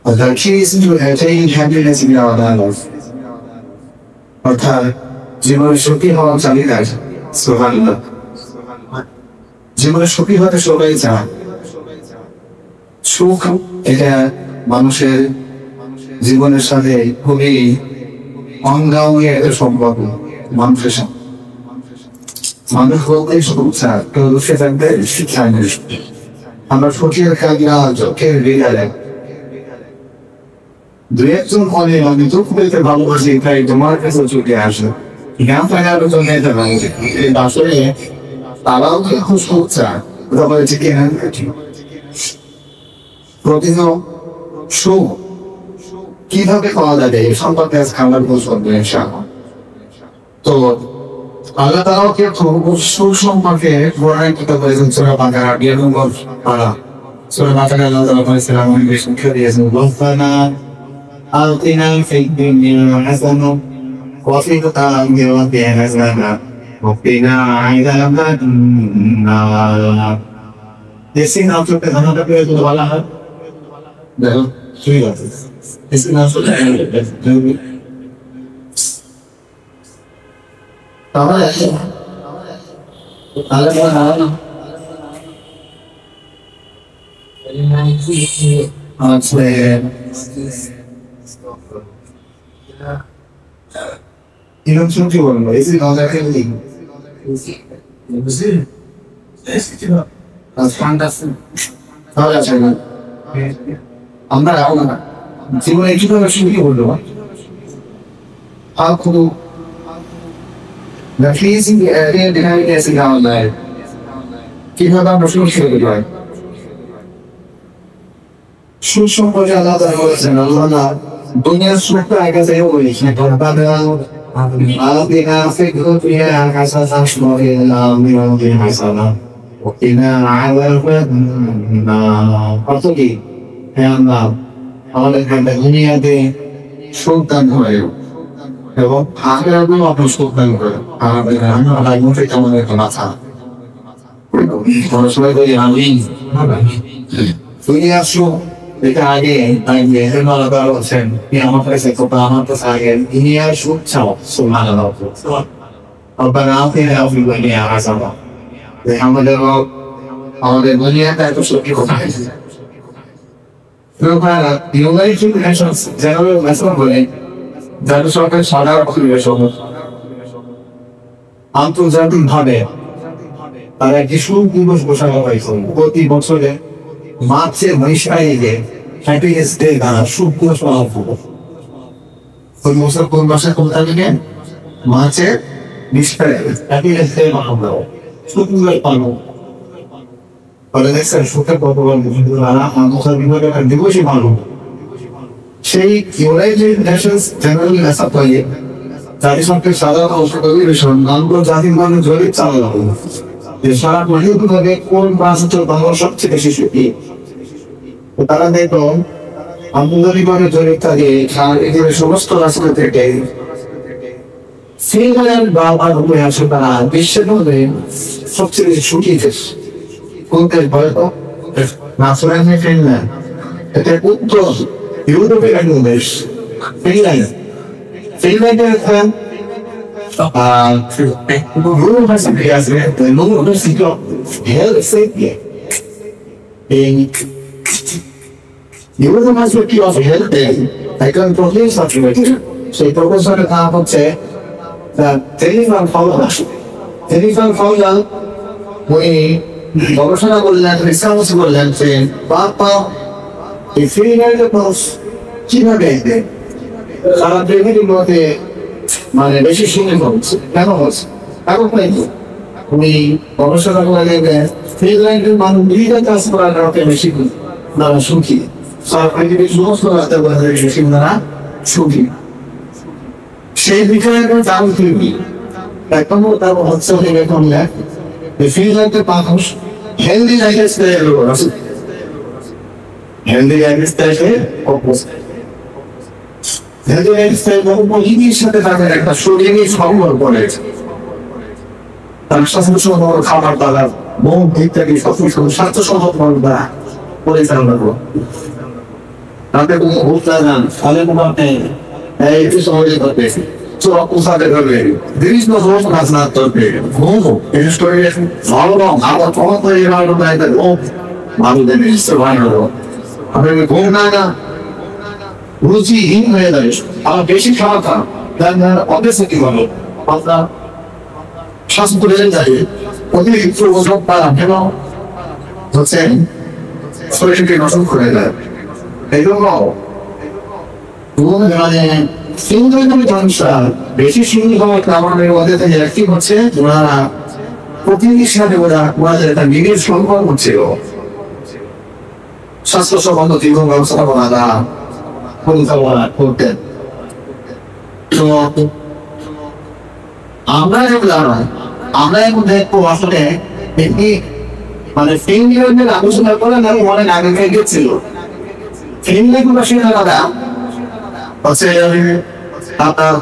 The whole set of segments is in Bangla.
The key is to attain happiness in our life. অর্থাৎ জীবনে সুখী হওয়া চালিয়ে যায়। সুবহানাল্লাহ। জীবনে সুখী হতে সবাই চায়। সুখ এটা মানুষের জীবনের সাথে খুবই অঙ্গাঙ্গি একটা সম্পর্ক মানুষের সাথে। মানুষ বলতে সুখ চায়, কেউ দুঃখে থাকবে চায় না। আমরা সুখের কাজরা চোখের হৃদয় দুই একজন বলে আমি দুঃখ পেতে ভালোবাসি তাই তোমার কাছে ছুটে আসে। জ্ঞান থাকা আলোচনা নিতে পারে আসলে তারাও কি খুব সুখ চায় তারপরে ঠিক প্রতিদিন সুখ কিভাবে পাওয়া যাবে এই সম্পর্কে আজ খাবার খোঁজ করবে ইনশাআল্লাহ। তো আল্লাহ তাআলাও কি সুখ সম্পর্কে বর্ণনা করতে বলেছেন সূরা বাকারা 11 নম্বর পারা। সূরা বাকারা আল্লাহ তাআলা বলেছেন আমাদের শিক্ষা দিয়েছেন রব্বানা আতিনা ফিদ দুনিয়া হাসানাহ ওয়া ফিল আখিরাতি হাসানাহ ওয়া কিনা আযাবান নার। দেশে নাম তো জানাটা পেয়ে তো বলা হয় দেখো ঠিক আছে দেশে নাম তো তাহলে 이런 충격이 오는 거야. 예술이 나오자 헬리. 무슨? 에스티가. 나 fantasy. 나오자 제가. 안나 나오나. 지금의 기도가 충격이 올라와. 하고 the pleasing area behind us in our life. কিভাবে আমরা সুখী হতে পারি? সুসম্পর্কে আল্লাহ তাআলা বলেছেন আল্লাহ দুনিয়ার সুখটা আগে থেকে বলেছি আতিনা ফিদ দুনিয়া হাসানাহ ওয়া ফিল আখিরাতি হাসানাহ ওয়া কিনা আযাবান নার। অর্থ কি? হে আল্লাহ আমাদের দুনিয়াতে সুখ দান করে এবং আখিরাতেও আপনি সুখ দান করেন। আমাদের আল্লাহ কেমন একটা মাথা সবাই বলি আমিন। দুনিয়ার সুখ এটা আগে আল্লাহ তাআলা বলছেন আমার কাছে আমার কাছে আগে দুনিয়ার সুখ চাও। সুবহানাল্লাহ। রব্বানা আতিনা ফিদ দুনিয়া হাসানাহ। আমাদের দুনিয়াটা এত সুখী কোথায়? ইউনাইটেড নেশনস জেনারেল অ্যাসেম্বলি বলে জাতিসংঘের সাধারণ অধিবেশন আন্তর্জাতিকভাবে তারা একটি সুখ দিবস ঘোষণা করেছে। প্রতি বছরে মার্চের 19 তারিখে হ্যাপিনেস ডে তারা সুখ দিবস পালন করবে। কোন বছর কোন মাসে কোন তারিখে? মার্চের 20 তারিখে হ্যাপিনেস ডে পালন করবে, সুখ দিবস পালন। ফলে দেখছেন সুখের কত বিভাগের দিবসই পালন। সেই ইউনাইটেড নেশনস জেনারেল অ্যাসেম্বলি জাতিসংঘের সাধারণ অধিবেশন আন্তর্জাতিকভাবে জরিপ চালানো হলো যে সারা পৃথিবীভাবে কোন রাষ্ট্র বাংলা সবচেয়ে বেশি সুখী। তারা দেখো আন্তর্জাতিকভাবে জরিপ থাকে সারা পৃথিবীর সমস্ত রাষ্ট্র থেকে ফিনল্যান্ড বা উঠে আসে তারা বিশ্বের মধ্যে সবচেয়ে বেশি সুখী দেশ। কোন দেশ বলে তো? না ফিনল্যান্ড। এটা উত্তর ইউরোপের একজন দেশ Finland. ফিনল্যান্ডের University has the University of Helsinki. University of Helsinki একজন প্রফেসর সেই প্রফেসরের নাম হচ্ছে জেনিফার ফাউলার। উনি গবেষণা করলেন, রিসার্চ করলেন যে বাবা এই ফিনল্যান্ডের মানুষ কিভাবে সারা পৃথিবীর মধ্যে মানে বেশি সুন্দর হচ্ছে কেন হচ্ছে কারণ উনি গবেষণা করে দেখবেন ফিনল্যান্ডের মানুষ নিজের কাজ করার কারণে বেশি তারা সুখী। সারা পৃথিবীর সমস্ত রাস্তা বেশি তারা সুখী। সেই বিষয়ে দারুণ ফিরবি এখন তার হচ্ছে ফিনল্যান্ডের মানুষ হেলদি লাইফস্টাইল হেলদি লাইফস্টাইলে সাথে তাদের একটা শরীরের সম্পর্ক রয়েছে। তার স্বাস্থ্য খাবার দাবার মন ইত্যাদি সবকিছু স্বাস্থ্যসম্মত পরিচালনা করবো। তাতে কোনো ঘুরতে যান তাহলে কোনো আপনি একটু সহজে করতে তো কোথাতে করবে দেরিস না রোজ কাজ না করবে ঘুমো বিশেষ করে ভালো রং আবার তোমার তো এই ভালো নাই ও ভালো দেরিস তো ভালো আপনি ঘুম না না রুচিহীন হয়ে যাবে আর বেশি খাওয়া খান দেন অবেসিটি হবে আপনার স্বাস্থ্য বেড়ে যাবে অতিরিক্ত ওজন পারা কেন হচ্ছে শরীরকে নষ্ট করে দেয় এই জন্য মানে বেশি সিঙ্গি হওয়ার কারণে ওদের থেকে একটি হচ্ছে ওনারা প্রতিনিধির সাথে ওনাদের একটা নিবিড় সম্পর্ক হচ্ছিল স্বাস্থ্য সম্বন্ধ দীর্ঘ ব্যবস্থাপনা পরিকল্পনা করতেন তো আমরা আমরা এখন দেখবো আসলে এমনি মানে ফিল্মের আলোচনা করেন আমি অনেক আগে গেছিল ফিল্মে গুলো সেটা দাদা হচ্ছে আপনার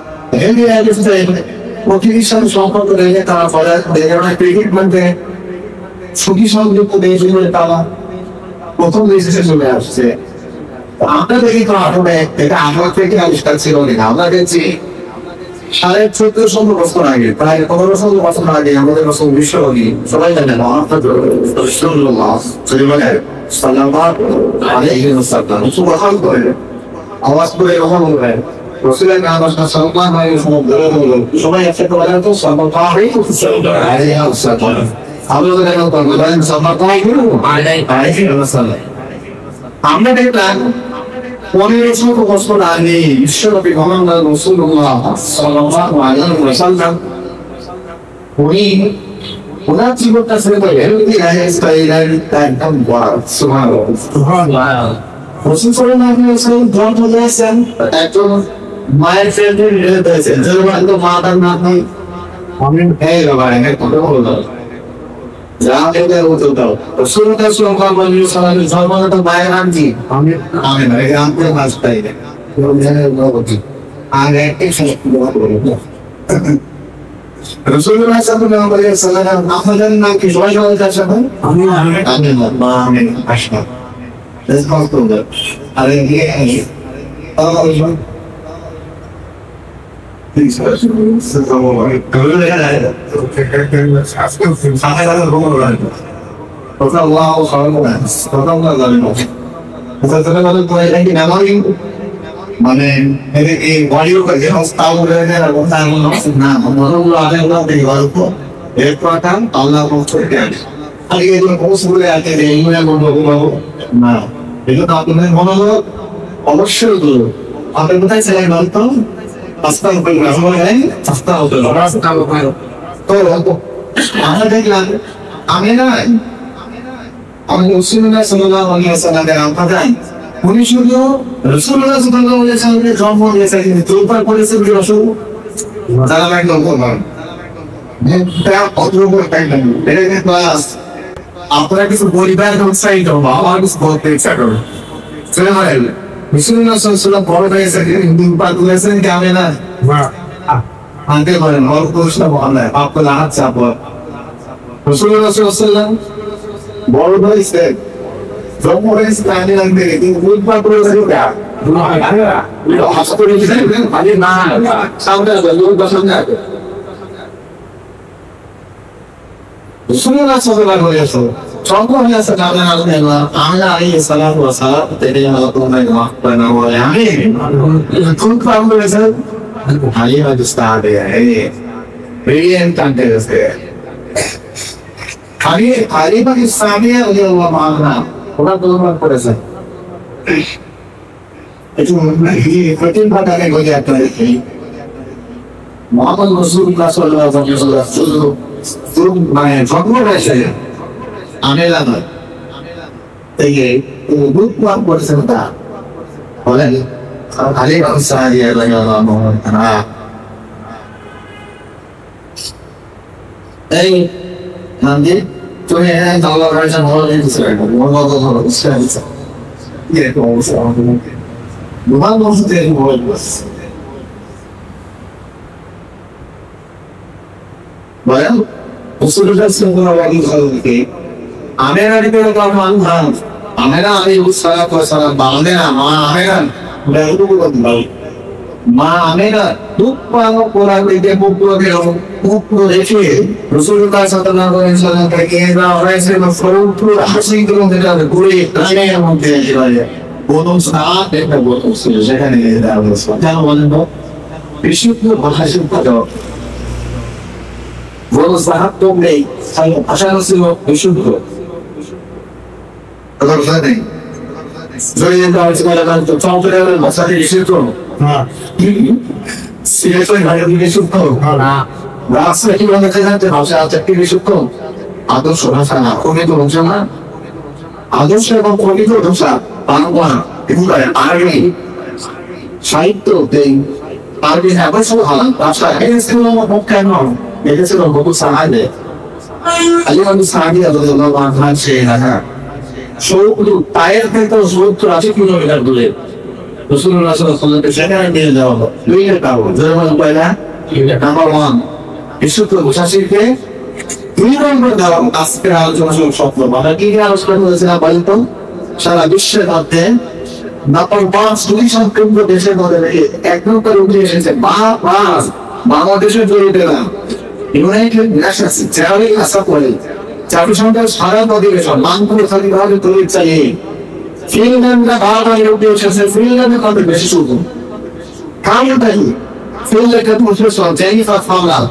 প্রকৃতির সাথে সম্পর্ক রেখে তারা ফলে ট্রিটমেন্টে সুখী সংযুক্ত দেশগুলো তারা প্রথম দেশে চলে আসছে আমরা দেখি তো আসলে এটা আমার থেকে আবিষ্কার ছিল না আমরা দেখছি 1450 বছর আগে প্রায় 1500 বছর আগে আমাদের রসুল বিশ্বনবী সবাই জানেন আওয়াজ করে রহমান বলবেন রসুলের নাম আসলে সালমান আলাইহি ওয়াসাল্লাম সবাই একসাথে বলেন তো সালমান আলাইহি ওয়াসাল্লাম আমাদের এখন বলেন সালমান আলাইহি ওয়াসাল্লাম আমরা দেখলাম 1500 বছর আগে বিশ্বনবী মুহাম্মদ রাসূলুল্লাহ সাল্লাল্লাহু আলাইহি ওয়াসাল্লাম উনি ওনার জীবনটা ছেড়ে দিলেন একদম সুবহানাল্লাহ রসুল সাল্লাল্লাহু আলাইহি ওয়াসাল্লাম ধর্ম দিয়েছেন একজন মায়ের ফ্রেন্ডের রিলেট হয়েছে যেরকম একদম মা তার নাতনি আমি এই বাবা এর কথা বলবো যা এটা উত্তর দাও রসুলুল্লাহ সাল্লাল্লাহু আলাইহি ওয়াসাল্লামের ধর্মটা মায়ের আনছি আমি না এই আমকে মাসটাই না আর একটা সমস্যা বলবো রসুলুল্লাহ সাল্লাল্লাহু আলাইহি ওয়াসাল্লাম আপনাদের নাম কি সবাই সবাই জানেন আমি আমি আশা Let's go to the please. মানে এই বডিও করে হস্তা বলে না না মনগুলো আগে না গল্প এরপর আল্লাহ বলতে আগে এগুলো পৌঁছলে আগে এইগুলো বলবো না এগুলো আপনাদের মনোযোগ অবশ্যই দূর আপনার কোথায় ছিলেন বলতো আমরা দেখলাম আমি নাই আমি রাসূলুল্লাহ সাল্লাল্লাহু আলাইহি ওয়াসাল্লামের আমপাদান উনি শুধু রাসূলুল্লাহ সাল্লাল্লাহু আলাইহি ওয়াসাল্লামের জন্ম দিয়েছেন কিন্তু তোলপাড় করেছে রসুল তারা একদম বলবেন আপনারা কিছু পরিবার উৎসাহিত আমার কিছু বলতে ইচ্ছা করো রাসূলুল্লাহ সাল্লাল্লাহু আলাইহি ওয়াসাল্লাম বড় হয়েছে হিন্দু পাক হয়েছেন কি আমি না আনতে পারেন অল্প প্রশ্ন বলে আপনার হাত চাপ রাসূলুল্লাহ সাল্লাল্লাহু আলাইহি ওয়াসাল্লাম বড় হয়েছে জন্ম হয়েছে তাই লাগবে কিন্তু ভুল পাক করেছে কি হাসপাতালে গেছেন আরে না সামনে লোক বসে না রাসূলুল্লাহ সাল্লাল্লাহু আলাইহি ওয়াসাল্লাম সম্পূর্ণ হয়েছে নামের আল্লাহ আমরা আলাইহিস সালাতু ওয়াস সালাম তেরে আল্লাহু আকবার ওয়া আমিন কোন কাম করেছে আলী আদস্তাদে brilliant contest আলী পাকিস্তানি রাদিয়াল্লাহু আনহু ওরা দোলমান করেছে এটা কঠিন ভাষায় গজে একটা মুহাম্মদ রাসূলুল্লাহ সাল্লাল্লাহু আলাইহি ওয়াসাল্লাম মানে জন্ম হয়েছে আমেলা নয় এই বুক ওয়ান করেছেন তা বলেন আলী আনসারী রাদিয়াল্লাহু আনহু এই নান্দে তুমি এই দাওয়া করেছেন হলো দিয়েছেন মুহাম্মদ রাসূলুল্লাহ ইয়ে তো মুহাম্মদ রাসূলুল্লাহ বলেন রাসূলুল্লাহ সাল্লাল্লাহু আলাইহি ওয়াসাল্লাম আমের আদিতে তো মানুষ Amena ali usara pasara bangena ma amena baru bukan baru ma amena tumpang orang itu buku itu Rasulullah sallallahu alaihi wasallam kata orang yang berfuru hasil itu tidak boleh tanya yang mungkin dia bodoh saat dia bodoh saja ni dia harus jangan bodoh Bishopnya berhasil pada bodoh saat tu ni saya asal semua bishop अगर ऐसा नहीं जो ये दाल से वाला काम तो चांद पे मसाले इसे तो हाँ सीरियस में भाई ये शुभ को हाँ रास्ते की बात करते हैं तो हमसे आज तक की शुभ को आदर्श होना चाहिए कोई तो नहीं चाहिए आदर्श है वो कोई तो नहीं चाहिए पानुआ इतना है आगे शायद तो दें आगे है बस वो हाँ रास्ता है इसके लिए वो बहुत कहना है ये से लोगों को सहाय दे अली वाली सहाय है तो लोग वहाँ से है সৌগুলো টায়ার থেকে 70-80 কিলোমিটার দূরে রাসূলুল্লাহ সাল্লাল্লাহু আলাইহি ওয়াসাল্লাম সেখানে নিয়ে যাওয়া হলো দুইটা কারণ যেমন পয়লা নাম্বার 1 বিশুদ্ধ মুসাফিরকে দুই নম্বর দেওয়া আজকের আলোচনা সফল মানে কি আলোচনা করেছিলাম বলেন তো সারা বিশ্বের মধ্যে নাম্বার 5 দুই সংখ্যক দেশের মধ্যে এক নম্বর উঠে এসেছে বাংলাদেশের জড়িত না ইউনাইটেড নেশনস জেনারেল অ্যাসেম্বলি জাতিসংঘের সাধারণ অধিবেশন আন্তর্জাতিকভাবে তৈরি চাই ফিনল্যান্ডে ভারতের ইউরোপীয় এসেছে ফিনল্যান্ডে কত বেশি শুধু কারণটাই ফিনল্যান্ডের প্রফেসর জেনিফার ফাউলার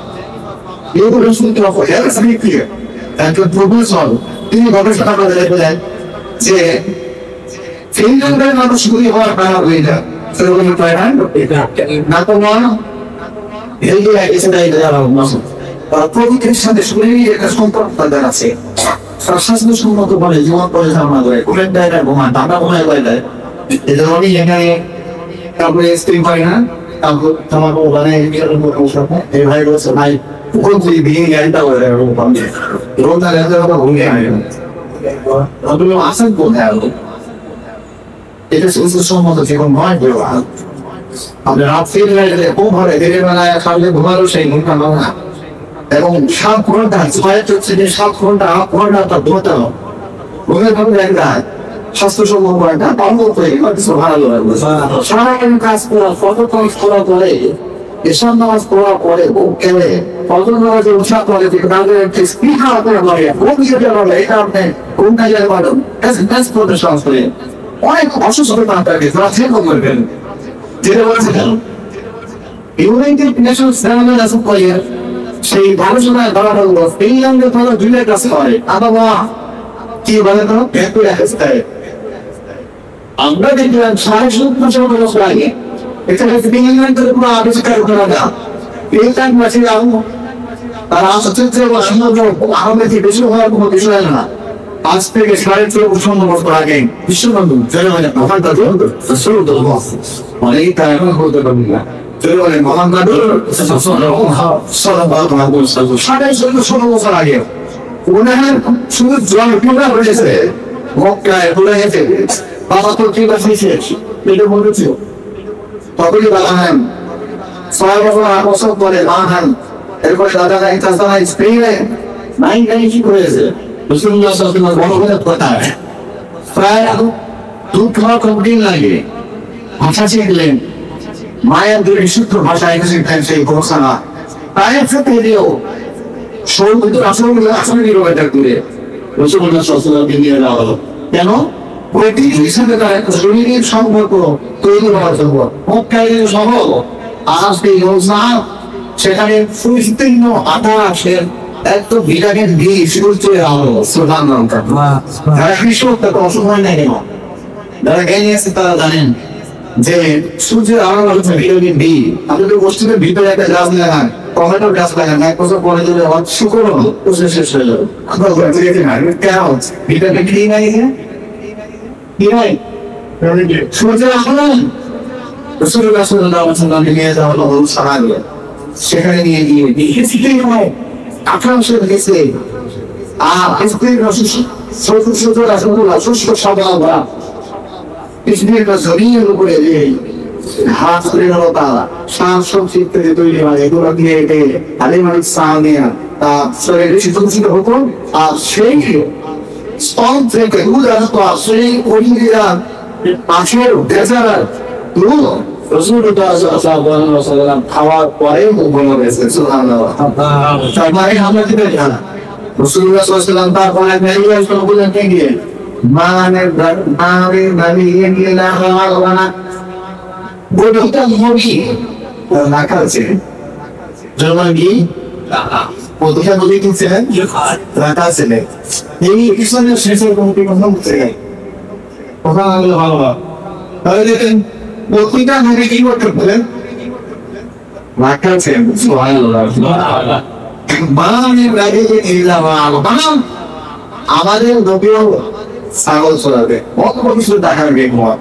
ইউরোপীয় অফ হেলথ ক্লিয়ার একজন প্রফেসর তিনি গবেষণা করে দেখলেন যে ফিনল্যান্ডের মানুষ গুলি হওয়ার কারণ হয়ে যায় সেরকম উপায় না তোমার হেলদি এক্সারসাইজ দেওয়া হবে প্রকৃতির সাথে শরীরের একটা সম্পর্ক তাদের আছে স্বাস্থ্য সম্মত বলে জীবন পরিচালনা করে কুলের ডায়রা ঘুমান দাদা ঘুমায় বলে এই ধরনের এখানে তারপরে স্ত্রী পাই না তারপর তোমার মানে এই ভাই বলছে ভাই কোন তুই বিয়ে গাড়িটা বলে রোদা লেগে ঘুমিয়ে আয় ওগুলো আসেন কোথায় এটা সুস্থ সম্মত জীবন নয় আপনি রাত ফিরে খুব ভরে দিনের বেলায় খাওয়ালে ঘুমালো সেই ঘুম কামাও না এবং 7 ঘন্টা 7 ঘন্টা 8 ঘন্টা তার ধরতে হবে ঘুমের ভাবে একটা স্বাস্থ্যসম্মত একটা পালন করে কিছু ভালো লাগবে সারাদিন কাজ করা ফটোকল করা করে এসব নামাজ পড়া করে কেলে ফজর নামাজে উঠা করে তাদের একটি স্পিকার করে বলে কোন দিকে বলে এটা আপনি কোন কাজে পারেন কাজ করতে সাহস করে অনেক অসুস্থতা থাকে তারা ঠিক করবেন যেটা বলছেন ইউনাইটেড নেশনস জেনারেল অ্যাসেম্বলি সেই গবেষণায় ধরা হলো ফিনল্যান্ডে তারা দুইটা কাজ করে আবহাওয়া কি বলে তো ভেতরে আসতে আমরা দেখলাম 750 বছর আগে এটা ফিনল্যান্ডের পুরো আবিষ্কার করা না এইটার মাঝে তারা সচেতন এবং সম্ভব আহমেদি বেশি হওয়ার কোনো বিষয় না আজ থেকে 450 বছর আগে বিশ্ববন্ধু জনগণের মহানতা অনেক টাকা হতে পারবে না 저번에 망한가를 서로하고 있어서 사회에서도 서로가 아니에요. 오늘은 중국 중앙 평가를 했어요. 목가에 불러야지. 바바토 기가 시시했지. 이런 모르죠. 더블이 바라는 서로가 하고 속도에 망한 일본의 나라가 있다서나 스페인에 많이 가리키고 했어요. 무슨 녀석들은 모르고 했다. 프라이하고 두표가 공gin하게 ভাষাশিখলেন মায়ের দুই বিশুদ্ধ ভাষা শিখলেন সেই ঘোষণা তায়ের সাথে দিয়েও সৌন্দর্য আসলে নিরবেটা করে রসুল্লাহ সাল্লাল্লাহু নিয়ে যাওয়া হলো কেন প্রতি হিসাবে তার একটা শরীরের সম্পর্ক তৈরি হওয়ার জন্য মক্কায় সহ আজকে ঘোষণা সেখানে সুস্তীর্ণ আকাশের একদম ভিটামিন ডি সূর্য আলো সুবহান আল্লাহ যারা কৃষক তাদের অসুবিধা নেই কেন যারা জ্ঞানী আছে তারা জানেন যে সূর্যের আলো হচ্ছে ভিটামিন ডি আমাদের বস্তুদের ভিতরে একটা গাছ লাগান টমেটোর গাছ লাগান 1 বছর পরে যদি শুকনো প্রসেস শেষ হয়ে যাবে ভিটামিন ডি নাই কি নাই সূর্যের আলো রাসূলুল্লাহ সাল্লাল্লাহু আলাইহি ওয়াসাল্লাম নিয়ে যাওয়া হলো সাহাবী সেখানে নিয়ে গিয়ে দেখেছি কি হয় আকাশের গেছে আর স্ত্রীর ছোট রাসূলুল্লাহ সুস্থ সাদা পৃথিবীর জমিনের উপরে যে হাত করে গেল তারা শাকসবজি ইত্যাদি তৈরি হয় এগুলো দিয়ে হালিমার সাল নিয়ে তা শরীরে শীতল হতো আর সেই স্তন থেকে উদাহরণ আসলে করিয়া পাশের বেচারা রসুল্লাহ খাওয়ার পরে বলে গেছে তারপরে আমরা কি জানা রসুল্লাহ তারপরে বলেন গিয়ে মানের বইটা মুরগি রাখা আছে জন্মাগি প্রতিটা নদী কিনছিলেন রাখা আছে এই ইসলামের শেষের কমিটি কথা বলছে কথা বললে ভালো হয় তাহলে দেখেন প্রতিটা নদী কি করতে বলেন রাখা আছে আমাদের নদীও ছাগল চড়াবে কত কিছু দেখার বেগমত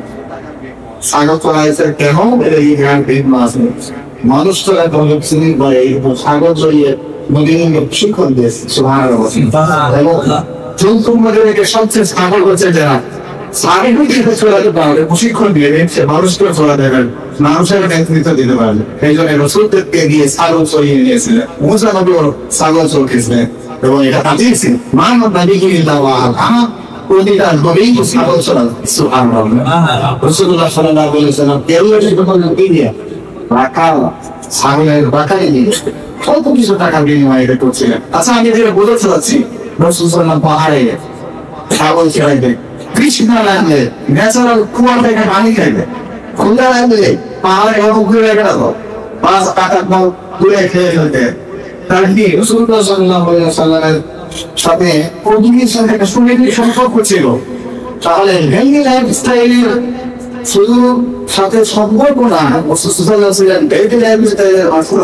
ছাগল চড়াইছে কেন এই জ্ঞান মাছ মানুষ তো ছাগল চড়িয়ে নদী শিক্ষণ দিয়েছে এবং জন্তুর মধ্যে সবচেয়ে ছাগল হচ্ছে যারা প্রশিক্ষণ দিয়ে দিচ্ছে মানুষকে চড়া দেবেন মানুষের নেতৃত্ব দিতে পারবে এই জন্য রসুলদেরকে গিয়ে ছাগল চড়িয়ে নিয়েছিলেন মুসা নবী ছাগল চড়িয়েছিলেন এবং এটা পাঠিয়েছি মানব নবীকে দেওয়া প্রতিটা নবী ছাগল চড়ান রসুল্লাহ সাল্লাল্লাহু আলাইহি ওয়াসাল্লাম কেউ দিয়ে রাখা ছাগলের বাঁকাই নিয়ে অল্প কিছু টাকা বিনিময়ে এটা করছিলেন আচ্ছা আমি যেটা বোঝাতে চাচ্ছি রসুল সাল্লাল্লাহু পাহাড়ে ছাগল চড়াইবে কৃষ্ণা লাগলে ন্যাচারাল কুয়া থেকে পানি খাইবে খুলনা লাগলে পাহাড়ে ঘুরে গেল 5 টাকা দূরে খেয়ে ফেলতে তার কি রাসূলুল্লাহ সাল্লাল্লাহু আলাইহি ওয়াসাল্লামের সাথে প্রতিদিনের সাথে একটা সুনির্দিষ্ট সম্পর্ক ছিল তাহলে হেলদি লাইফস্টাইলের শুধু সাথে সম্পর্ক না রাসূলুল্লাহ ছিলেন ডেইলি লাইফস্টাইলের আসল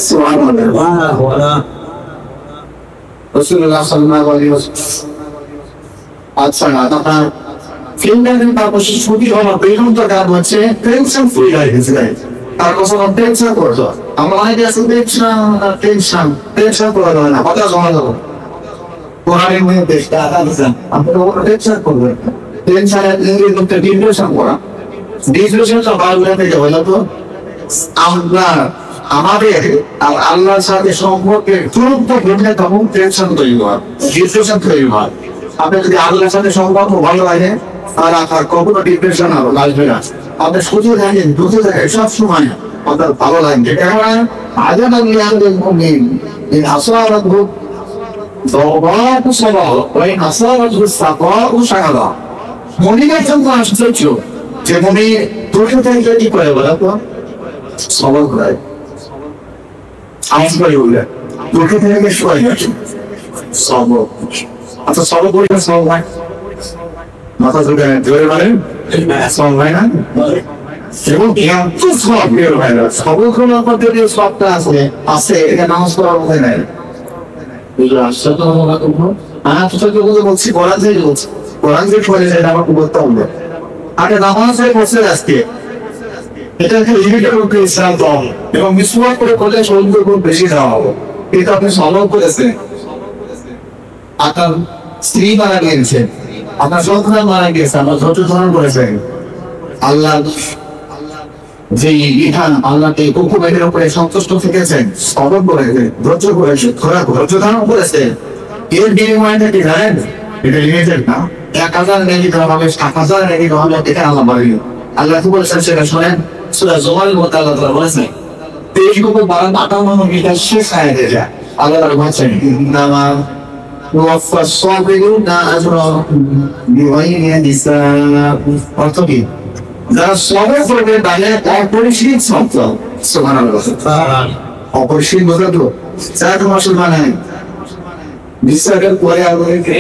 সুবহানাল্লাহ রাসূলুল্লাহ সাল্লাল্লাহু আলাইহি ওয়াসাল্লাম আচ্ছা আপনার ফিল্ডারের তারপর ছুটি হওয়ার বেগুন তো কাজ হচ্ছে টেনশন ফ্রি লাইফ তার কথা টেনশন করতো আমরা অনেকে আছে টেনশন করা যাবে না কথা জমা দেবো কোরআনের মধ্যে দেশটা আলাদা আপনি টেনশন করবেন টেনশনের লোকটা ডিপ্রেশন করা ডিপ্রেশন তো বারবার থেকে হয় না তো আমরা আমাদের আল্লাহর সাথে সম্পর্কে তুরন্ত ঘটলে তখন টেনশন তৈরি হয় ডিপ্রেশন তৈরি হয় আপনি যদি আল্লাহর সাথে সম্পর্ক ভালো লাগে আর আপনার কখনো ডিপ্রেশন আসবে না আপনি শুধু থাকেন দুটো থাকেন সব সময় আপনার ভালো লাগবে কেননা আগে লাগলে আমাদের মুমিন ইন আসওয়ারাতহু দাওবাতু সালাহ ওয়া ইন আসওয়ারাতহু সাকাউ শাহাদা মুমিনের জন্য আশ্চর্য যে মুমিন দুটো থেকে কি করে বলো তো সবর করে আসলে বলে দুটো থেকে সবাই সবর আচ্ছা সবর করে সবর হয় মাথা জোরে মানে সবর হয় না এবং এত সব বের হয় না সবর কোনো মধ্যে যে সবটা আছে এটা নামাজ পড়ার মধ্যে নাই বলছি কোরআন থেকে বলছি কোরআন থেকে পড়ে যায় আমার বলতে হবে আগে নামাজে বসে আজকে এটাকে লিমিটের উপরে ইসলাম কম এবং মিসওয়াক করে করলে শরীরের উপর বেশি দেওয়া হবে এটা আপনি সলভ করেছেন আপনার স্ত্রী মারা গিয়েছে আপনার সন্তান মারা গিয়েছে আপনার ধৈর্য ধারণ করেছেন আল্লাহ যে বিধান আল্লাহকে হুকুমের উপরে সন্তুষ্ট থেকেছেন সবর করেছেন ধৈর্য করেছেন ধৈর্য ধারণ করেছেন এর বিনিময়টা কি জানেন এটা লিমিটেড না 1000 নেকি দেওয়া হবে 7000 নেকি দেওয়া হবে এটা আল্লাহ বলেন আল্লাহ কি বলেছেন সেটা শোনেন সূরা জুমারের মধ্যে আল্লাহ তাআলা বলেছেন তেজগুলো 52 মিটার শেষ হয়ে যায় আল্লাহ বলেছেন নামা ওয়াফা সাবিরুনা আজরাহুম বিগাইরি হিসাব অর্থ কি যারা সবর করবে তাদের অপরিসীম সম্পদ সুবহানাল্লাহ অপরিসীম বোঝাতো যারা মুসলমান হয় বিশ্বাসের পরে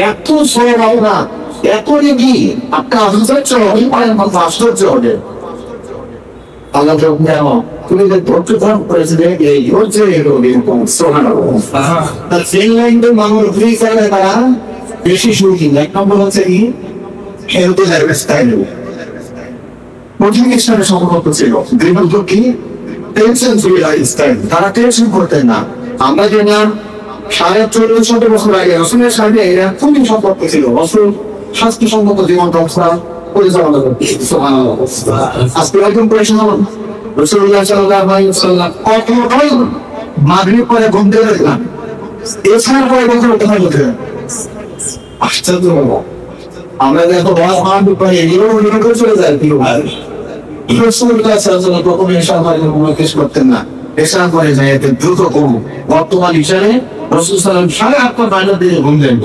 এত সব না এত কি আপনার আশ্চর্য হয়ে পড়েন আশ্চর্য হবে আল্লাহ তুমি যে ধৈর্য ধারণ করেছিলে এই হচ্ছে এরকম সুবহানাল্লাহ ফিনল্যান্ডের মানুষ ফ্রি চাইলে তারা বেশি সুখী এক নম্বর হচ্ছে কি হেলথ লাইফস্টাইল প্রথমের সাথে সম্পর্ক ছিল দ্বিতীয়ত কি টেনশন ফ্রি লাইফস্টাইল তারা টেনশন করতেন না আমরা জানলাম 40-50 বছর আগে রসুলের সাথে এরা খুবই সম্পর্ক ছিল রসুল স্বাস্থ্যসম্মত জীবন ব্যবস্থা পরিচালনা করতেন সুবহানাল্লাহ আজকে একদম পরিশ্রম রাসূলুল্লাহ সাল্লাল্লাহু আলাইহি ওয়াসাল্লাম কতক্ষণ মাগরিব পরে ঘুম থেকে উঠলাম এছাড়া পরে কথা বলতে আশ্চর্য আমরা যত বয়স মানতে পারি এগুলো মনে করে চলে যায় প্রিয় ভাই। রসুল্লাহ সাল্লাল্লাহু আলাইহি ওয়াসাল্লাম প্রথমে এরশাদ করে পেশ করতেন না, এরশাদ করে যে এতে দ্রুত কম। বর্তমান হিসাবে রাসূল সাল্লাল্লাহু আলাইহি ওয়াসাল্লাম 8 বাইরে দিয়ে ঘুমলেন।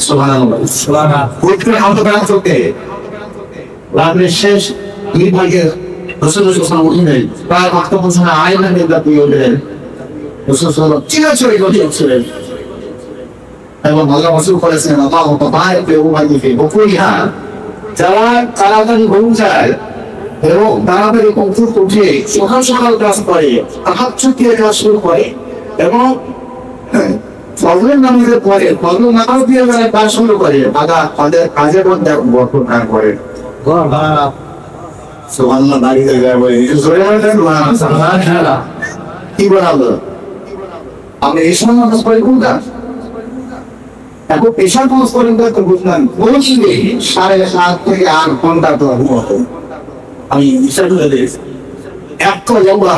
সুবহানাল্লাহ সুবহানাল্লাহ। উঠতে হাতে কাজ করতে রাতের শেষ দুই ভাগের রাসূলুল্লাহ সাল্লাল্লাহু আলাইহি ওয়াসাল্লাম উঠলেন, প্রায় ওয়াক্ত পৌঁছানো আয়না নিয়ে দিয়ে উঠলেন। রাসূল সাল্লাল্লাহু চিরাচরি করছিলেন এবং আল্লাহ রাসূল করেছেন আল্লাহ তাবারাক ওয়া তাআলা যারা তাড়াতাড়ি ঘুম যায় এবং তাড়াতাড়ি কমফোর্ট উঠে সকাল সকাল কাজ করে, তাহাজ্জুদ দিয়ে কাজ শুরু করে এবং ফজরের নামাজের পরে ফজর নামাজ দিয়ে যারা কাজ শুরু করে তাদের কাজের মধ্যে বরকত দান করে। সুবহানাল্লাহ। দাঁড়িয়ে যায় বলে জোরে বলেন সুবহানাল্লাহ। কি বলবো আমরা এই সময় নামাজ পড়ি কোনটা এখন পেশার কাজ করেন তো বুঝলাম বলছি 7.5 থেকে 8 ঘন্টা তো আমি হিসাব করে দিয়েছি। এত লম্বা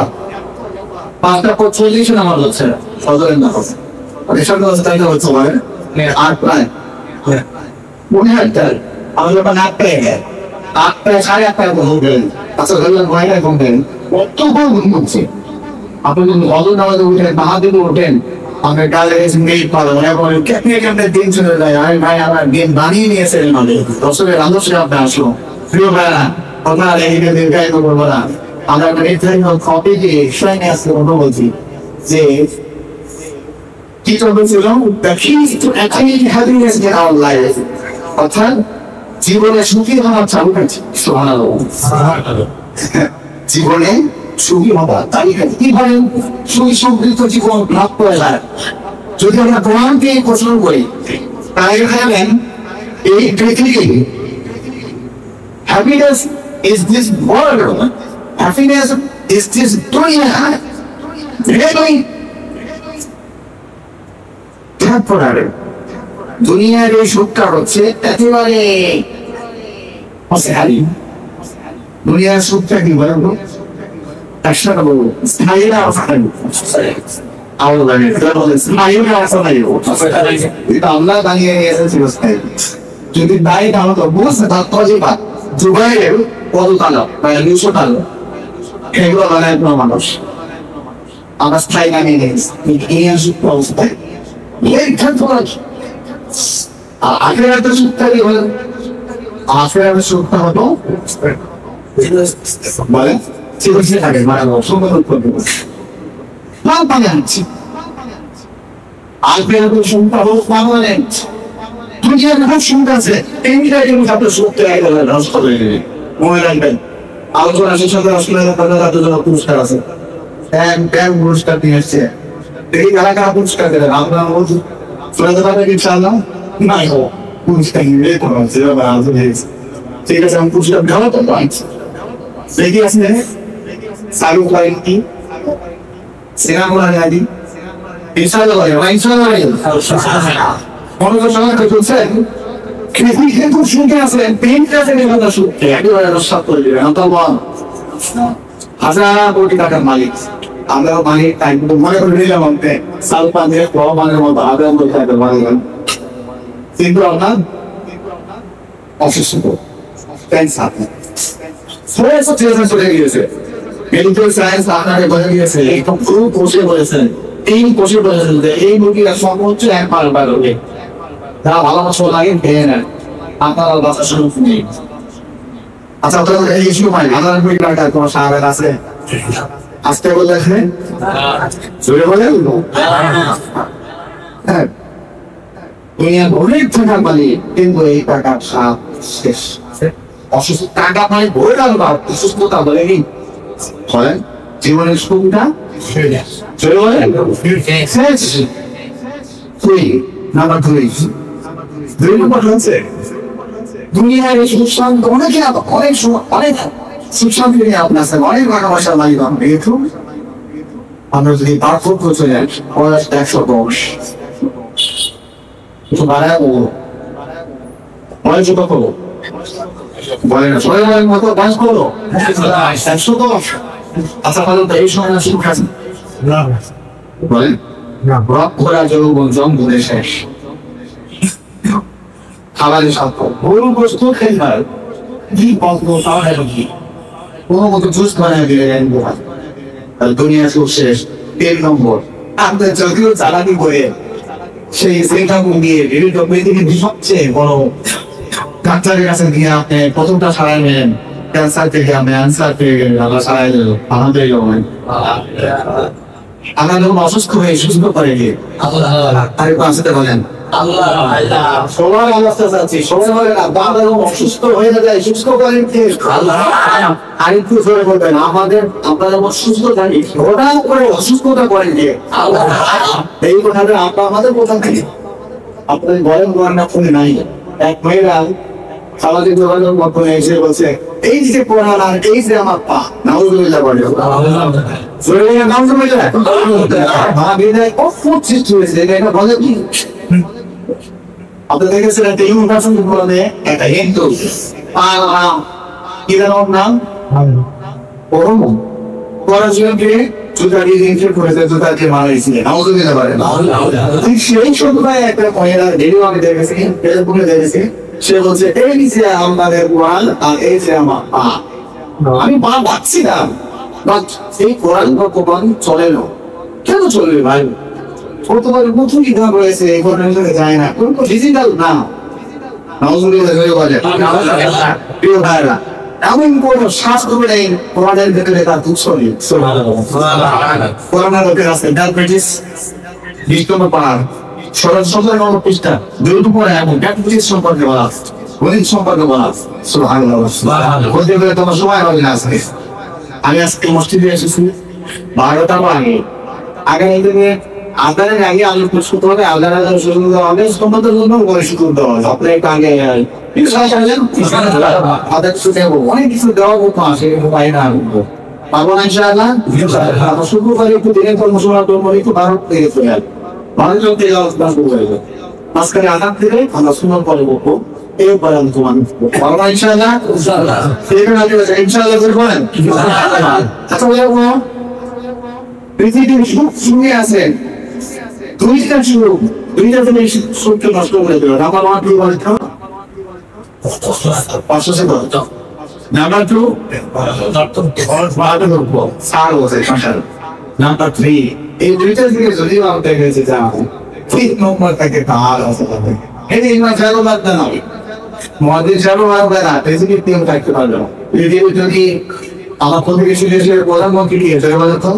5:40 নামাজ হচ্ছে ফজরের নামাজ, পেশার কাজ তাই না হচ্ছে মানে 8 প্রায় মনে হয় তার আমাদের যখন 8 পেয়ে 8:30 ঘুমবেন। আচ্ছা ধরলেন ঘুমাইলে ঘুমবেন কত ঘুম হচ্ছে। আপনি যদি ফজর নামাজে উঠেন বাহাদুর ওঠেন আমার গালে মেয়ে পালন এবং কেমনে দিন চলে যায়। আমি ভাই আমার দিন বানিয়ে নিয়েছেন মানে রসুলের আদর্শে আপনি আসলো প্রিয় ভাইরা। আপনার এই দীর্ঘায়িত করবো না, আমরা একটা নির্ধারিত টপিকে নিয়ে আসতে কথা বলছি যে কি চলছিল the keys to attaining happiness in our life, অর্থাৎ জীবনে সুখী হওয়ার চাবিকাঠি। সুবহানাল্লাহ। জীবনে সুখী হওয়ার চাবিকাঠি কিভাবে সুখী সমৃদ্ধ জীবন লাভ করা যায় যদি আমরা কোরআনকে প্রশ্ন করি তাহলে দেখবেন এই পৃথিবী happiness is this world, happiness is this dunya, really temporary. দুনিয়ার এই সুখটা হচ্ছে একেবারে অস্থায়ী। দুনিয়ার সুখটা কি বলেন তো একসাথে বলবো স্থায়ী না অস্থায়ী? আল্লাহ দাঁড়িয়ে নিয়েছে স্থায়ী। যদি তাই তাহলে তো বুঝতে থাকতো যে দুবাইয়ের কততলা প্রায় 200 তলা এগুলো বানায় কোনো মানুষ আমরা স্থায়ী নামিয়ে নিয়েছি অবস্থায়। আখেরাতের সুখটা কি বলেন? আখেরাতের সুখটা হতো বলেন চিকিৎসা থাকে মানে সুন্দর আখেরাতের সুখটা হোক পার্মানেন্ট। দুনিয়ার খুব সুখ আছে এইটা কিন্তু আপনার সুখটা একেবারে নষ্ট করে দেবে। মনে রাখবেন আলোচনা শেষ হতে আসলে পুরস্কার আছে, পুরস্কার দিয়ে এসছে এই এলাকা পুরস্কার দেবেন। আপনার শোনাতে পারবেন ইনশাআল্লাহ নাই পুরস্কার নিয়ে ঠিক আছে। আমি পুরস্কার দেওয়া তো পাচ্ছি দেখি আছে চালু করেন কি সিনেমা আদি ইনশাআল্লাহ মনোযোগ সহকারে চলছেন কিন্তু শুনতে আসলেন পেনটা থেকে কথা শুনতে একেবারে রসাদ করে দিলেন। হাজার কোটি টাকার মালিক আমরা মালিক তাই কিন্তু মনে করে নিলাম আমাকে সাল পানের প্রমাণের মতো হাজার কোটি টাকার মালিক কিন্তু আপনার অসুস্থ চলে গিয়েছে মেডিকেল সায়েন্স আপনাকে বলে গিয়েছে একদম খুব বসে বলেছেন এই বসে বলেছেন যে এই মুরগিরা সর্বোচ্চ 1 মাস বাড়বে যা ভালো মতো লাগে খেয়ে নেন আপনার বাচ্চা শুরু নেই। আচ্ছা আপনাদের এই ইস্যু হয় হাজার কোটি টাকা তোমার সাহায্য আছে আসতে বলে জোরে বলেন হ্যাঁ দুনিয়ার অনেক টাকা পালি কিন্তু এই টাকার সাপ শেষ। অসুস্থ টাকা পাই ভরে গেল বা অসুস্থতা বলে কি বলেন জীবনের সুখটা জোরে বলেন শেষ। নাম্বার 2 নম্বর হচ্ছে দুনিয়ার এই সুখ শান্তি অনেকে অনেক অনেক সুখ শান্তি নিয়ে আপনার অনেক টাকা পয়সা মালিক কিন্তু আমরা যদি পার্থক্য চলে বয়স 110 একটু বাড়ায় বলবো বয়স কত বলে না সবাই বলেন মতো বয়স করো 110। আচ্ছা বলুন তো এই সময় সুখ আছে বলেন না ব্রক করা যৌবন জঙ্গলে শেষ। খাবারের সাথে গরু গোস্ত খেলবার কি বলতো তাহলে কি কোনো মতো জুস বানিয়ে দিলেন দুনিয়া সব শেষ 3 নম্বর আপনি যদিও চালাকি করে সেই সেটা দিয়ে বিভিন্ন পৃথিবীর সবচেয়ে বড় ডাক্তারের কাছে গিয়ে আপনি প্রথমটা সারাই নেন ক্যান্সার থেকে আপনি অ্যান্সার পেয়ে গেলেন আল্লাহ সারাই দিল আলহামদুলিল্লাহ আমরা যখন অসুস্থ হয়ে সুস্থ করে গিয়ে আরে পাঁচতে বলেন সবার অবস্থা চাচ্ছি সবাই বলে না বাবা যখন অসুস্থ হয়ে যায় সুস্থ করেন কে আরেকটু জোরে বলবেন আমাদের আমরা যখন সুস্থ থাকি হঠাৎ করে অসুস্থতা করেন কে এই কথাটা আমরা আমাদের কোথা থেকে আপনাদের বলেন না ফোনে নাই এক মেয়েরা সামাজিক যোগাযোগ মাধ্যমে এসে বলছে এই যে পড়ান আর এই যে আমার পা নাউজুবিল্লাহ বলে জোরে নাউজুবিল্লাহ ভাবি দেয় ও ফুট সৃষ্টি হয়েছে এটা বলে কি আপনি দেখেছেন একটা ইউনিভার্সিটি বলে একটা হিন্দু কি জানো নাম ওরম পড়াশোনাকে জুতা দিয়ে ইনফেক্ট করেছে জুতা দিয়ে মারা গেছিল নাউজুবিল্লাহ বলে সেই সময় একটা মহিলা ভিডিও আমি দেখেছি ফেসবুকে দেখেছি সে বলছে এই যে আমাদের কোরআন আর এই যে আমার পা আমি পা ভাবছি না বাট এই কোরআন বা কোরআন চলে না কেন চলবে ভাই ও তোমার নতুন কিতাব রয়েছে এই কোরআনের সাথে যায় না কোন ডিজিটাল না নাউজুবিল্লাহ বলে প্রিয় ভাইরা এমন কোন শাস্ত্র নেই কোরআনের ভেতরে তার তুচ্ছ নেই কোরআনের ভেতরে আছে ডায়াবেটিস বিষ্ণু পাহাড় সরল সম্পর্কে আমার পৃষ্ঠা দুটো পরে এমন ডায়াবেটিস সম্পর্কে বলা গণিত সম্পর্কে বলা সুবহানাল্লাহ বলতে গেলে তোমার সময় হবে না আজকে আমি আজকে মসজিদে এসেছি 12টা আগে আগামী দিনে আপনাদের আগে আলু প্রস্তুত হবে আপনারা শুরু হবে তোমাদের জন্য করে শুরু দেওয়া হবে আপনি একটু আগে অনেক কিছু দেওয়া হতো আসে পাই না পারবো না ইনশাআল্লাহ শুক্রবার একটু দিনের কর্মশালা একটু ভারত থেকে চলে আসবে মানুষজন থেকে মাঝখানে আঘাত দিলে আমরা সুন্দর করে বলবো এই বয়ান তোমার পারবো ইনশাআল্লাহ ইনশাআল্লাহ করবেন আচ্ছা বলবো পৃথিবীর সুখ শুনে আছেন দুইটা সুখ দুইটা জিনিস সুখকে নষ্ট করে দিল নাম্বার 1 কি বলতো 500 সেকেন্ড নাম্বার 2 নাম্বার 3 এই দুইটা জিনিস যদি আমরা দেখেছি যা ঠিক নম্বর থেকে কার আছে এই ইমান চালু বাদ না মহাদিন চালু বাদ না পৃথিবীর টিম থাকতে পারলো পৃথিবী যদি আমার প্রতিবেশী দেশের প্রধানমন্ত্রী কি এসে বলে তো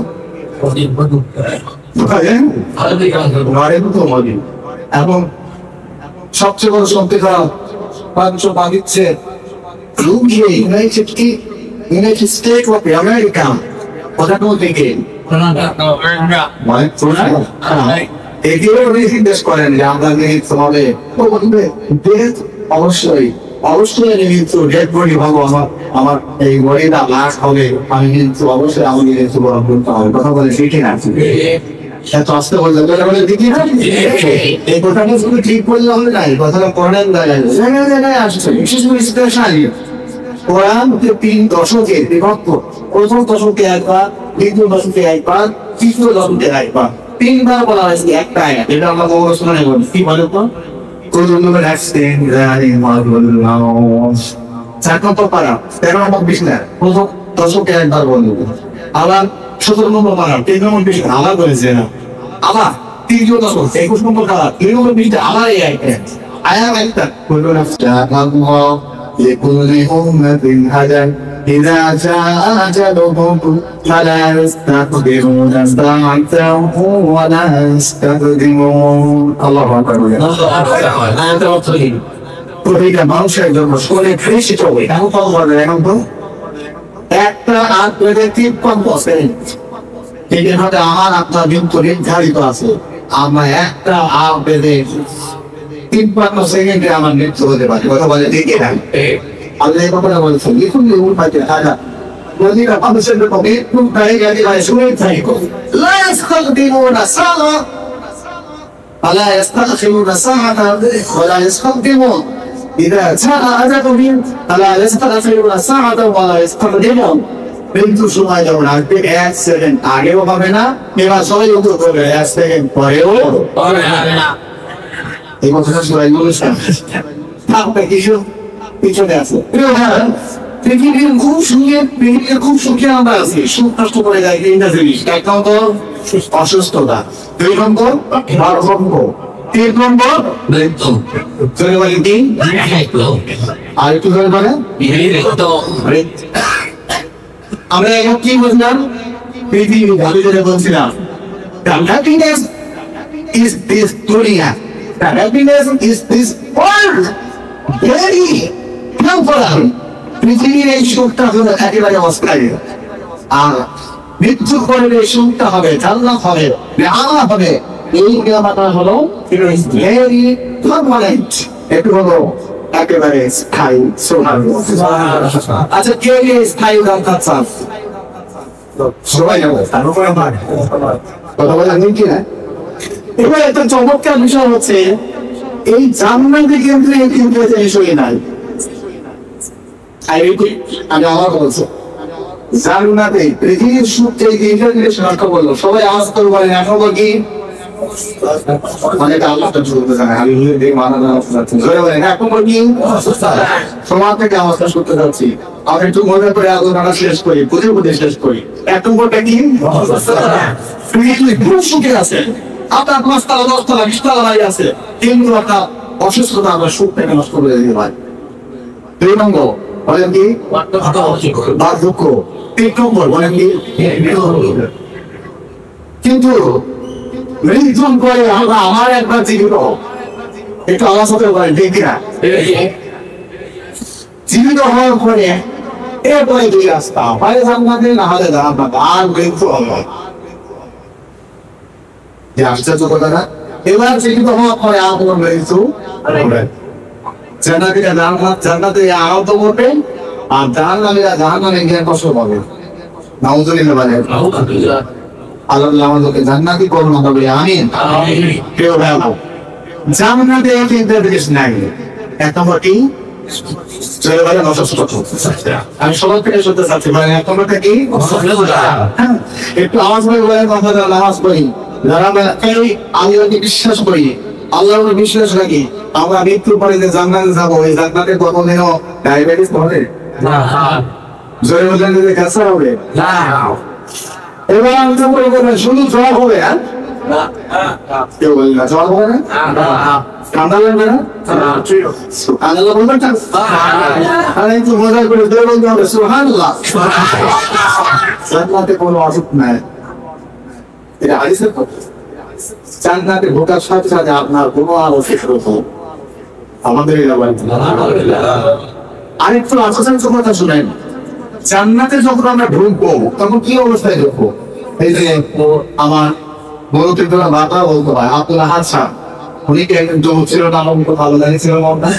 এবং সবচেয়ে বড় শক্তিটা পাকিচ্ছে ইউনাইটেড স্টেট অফ আমেরিকা প্রধানমন্ত্রীকে নির্দেশ করেন যে আমরা হবে অবশ্যই অবশ্যই কিন্তু ডেড বডি ভাবো আমার এই বডিটা লাশ হবে আমি কিন্তু অবশ্যই আমাকে কিন্তু বড় করতে হবে কথা বলে শিখে না এত আসতে বলতে এই কথাটা শুধু ঠিক করলে হবে না কথাটা পড়েন জায়গায় জায়গায় আসছে বিশেষ করে কোরআন 3 দশকে বিভক্ত প্রথম দশকে একবার দ্বিতীয় দশকে একবার তৃতীয় দশকে একবার 3 বার বলা হয়েছে একটা আয়াত এটা আমরা বহু শুনে বলি কি বলে তো দশকে একবার বলবো আবার 17 নম্বর পারা 3 নম্বর বিষয় আবার বলেছে না আবার তৃতীয় দশক 21 নম্বর পারা 3 নম্বর বিষয়টা আবার এই আয়াত একটা لكل أمة هدى إذا جاء أجلهم فلا يستقدمون ساعة ولا يستقدمون الله أكبر أنت أطلب প্রতিটা মানুষের জন্য শরীরে কৃষি চলবে এখন কত বলবেন এখন তো একটা আর 53% এটার মধ্যে আমার আপনার কিন্তু নির্ধারিত আছে আমরা একটা আর বেঁধে 53 সেকেন্ডে আমার মৃত্যু হতে পারে কথা বলে দেখে না আল্লাহ কথা বলছেন লিখুন লিখুন পাইতে থাকা নদীরা মানুষের জন্য মৃত্যু তাই গেলে ভাই শুনে থাকো লা ইস্তাকদিমুনা সাআ ولا يستأخرون ساعة ولا يستقدمون إذا جاء أجلهم فلا يستأخرون ساعة ولا يستقدمون কিন্তু সময় যেমন আসবে 1 সেকেন্ড আগেও পাবে না এবার সবাই উত্তর করবে 1 সেকেন্ড পরেও পাবে না এই কথাটা সবাই বলেছেন থাকবে কিছু পিছনে আছে পৃথিবীর খুব সুখে আমরা আছি সুখ নষ্ট করে যায় তিনটা জিনিস এক নম্বর অসুস্থতা দুই নম্বর ভারসাম্য তিন নম্বর চলে বলেন তিন আর একটু ধরে বলেন আমরা এখন কি বুঝলাম পৃথিবী ভালো করে বলছিলাম happiness is this dunya the happiness is this world very temporal পৃথিবীর এই সুখটা হলো একেবারে অস্থায়ী আর মৃত্যুর পরে এই সুখটা হবে জান্নাত হবে নেয়ামত হবে এই নিয়ামতটা হলো ভেরি পার্মানেন্ট একটু হলো একেবারে স্থায়ী সুবহানাল্লাহ আচ্ছা কে এই স্থায়ী জান্নাত চান সবাই যাবো তার উপরে কথা বলা নেই কি না এবার একটা চমৎকার বিষয় হচ্ছে এই জান্নাতে কিন্তু এই তিনটা জিনিসই নাই আমি আমার বলছি জান্নাতে পৃথিবীর সুখ এই তিনটা জিনিস লক্ষ্য করলো সবাই আওয়াজ করে বলেন এখন কি অনেক আল্লাহটা চলতে জানে আমি নিজে মানা যাচ্ছে ধরে বলেন এখন কি সমাজ থেকে আওয়াজটা শুনতে যাচ্ছি আমি একটু মনে করে আলোচনা শেষ করি বুঝে বুঝে শেষ করি এক নম্বরটা কি পৃথিবী খুব সুখে আছে আপনার 5 তলা 10 তলা 20 তলা বাড়ি আছে কিন্তু আপনার অসুস্থতা আপনার সুখটাকে নষ্ট করে দিতে পারে দুই নম্বর বলেন কি বার্ধক্য তিন নম্বর বলেন কি কিন্তু মৃত্যুর পরে আমরা আমার একবার জীবিত একটু আমার সাথে বলেন ঠিক কিনা জীবিত হওয়ার পরে এরপরে দুই রাস্তা হয় জান্নাতে না হলে জাহান্নাম আর মৃত্যু হবে যে আশ্চর্য কথা না এবার জীবিত হওয়ার পরে আর কোনো মৃত্যু হবে জান্নাতীরা জান্নাতে আনন্দ করবে আর জাহান্নামীরা জাহান্নামে গিয়ে কষ্ট পাবে নাউজুবিল্লাহ বলেন আল্লাহ আমাদেরকে জান্নাতি করুন হবে আমিন প্রিয় ভাই জান্নাতে তিনটা জিনিস নাই এক নম্বর কি চলে বলে আমি সবার থেকে শুনতে চাচ্ছি মানে এক নম্বরটা কি একটু আওয়াজ করে বলেন কথা নামাজ পড়ি যারা আমি বিশ্বাস করি আল্লাহর বিশ্বাস রাখি আমরা মৃত্যুর পরে যে জান্নাতে যাবো ওই জান্নাতে কোনদিনও ডায়াবেটিস হবে না জয় বলেন যে ক্যান্সার হবে না এবার আমি তো বলবো না শুধু জ্বর হবে কেউ বলি না জ্বর হবে না ঠান্ডা লাগবে না আল্লাহ বলবেন আর একটু মজা করে জয় বলতে হবে সুবহানাল্লাহ জান্নাতে কোনো অসুখ নাই এটা হাদিসের কথা জান্নাতে ঢোকার সাথে সাথে আপনার কোনো আর অসুখ হবে আমাদের আরেকটু আসছেন কথা শুনেন জান্নাতে যখন আমরা ঢুকবো তখন কি অবস্থায় ঢুকবো এই যে আমার বড় বাবা বলতে হয় আব্দুল্লাহ হাসান উনি কি একজন যুবক ছিল না আমাকে ভালো জানিয়েছিল মনটা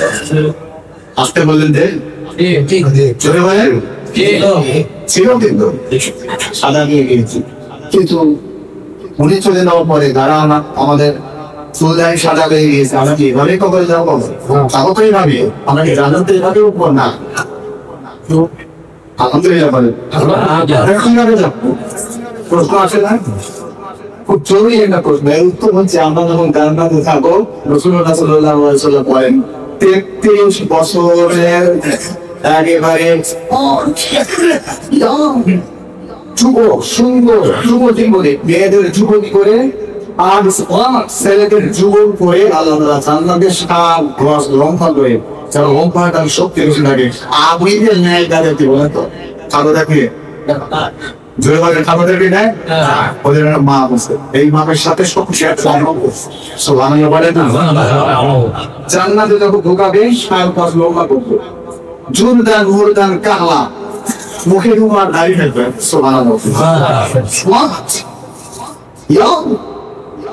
আসতে বললেন যে চলে বলেন ছিল কিন্তু সাদা নিয়ে গিয়েছি কিন্তু উনি চলে যাওয়ার পরে যারা আমাদের চুলদারি সাদা হয়ে গিয়েছে আমরা কি এভাবে কবর যাবো তাও তো এইভাবে আমরা কি জান্নাতে এভাবে উপর না আলহামদুলিল্লাহ বলেন প্রশ্ন আসে না খুব জরুরি একটা প্রশ্ন এর উত্তর হচ্ছে আমরা যখন জান্নাতে থাকবো রাসূলুল্লাহ সাল্লাল্লাহু আলাইহি ওয়াসাল্লাম বলেন 33 বছরের একেবারে যুবক সুন্দর যুবতী করে মেয়েদের যুবতী করে আর ছেলেদের যুবক করে আল্লাহ তাআলা জান্নাতের সাত গ্লাস লম্বা করে যারা লম্বাটা শক্তি বেশি লাগে আবুইদের ন্যায় তাদেরকে বলেন তো খাবার দেখে জোরে বলে খাবার দেখবি না ওদের একটা মা আছে এই মাপের সাথে সবচেয়ে সুবহানাল্লাহ বলে না জান্নাতে যখন ঢোকাবে সাত গ্লাস লম্বা করবে জুরদান মুরদান কাহলা মুখে রুমাল দাঁড়িয়ে থাকবে সুবহানাল্লাহ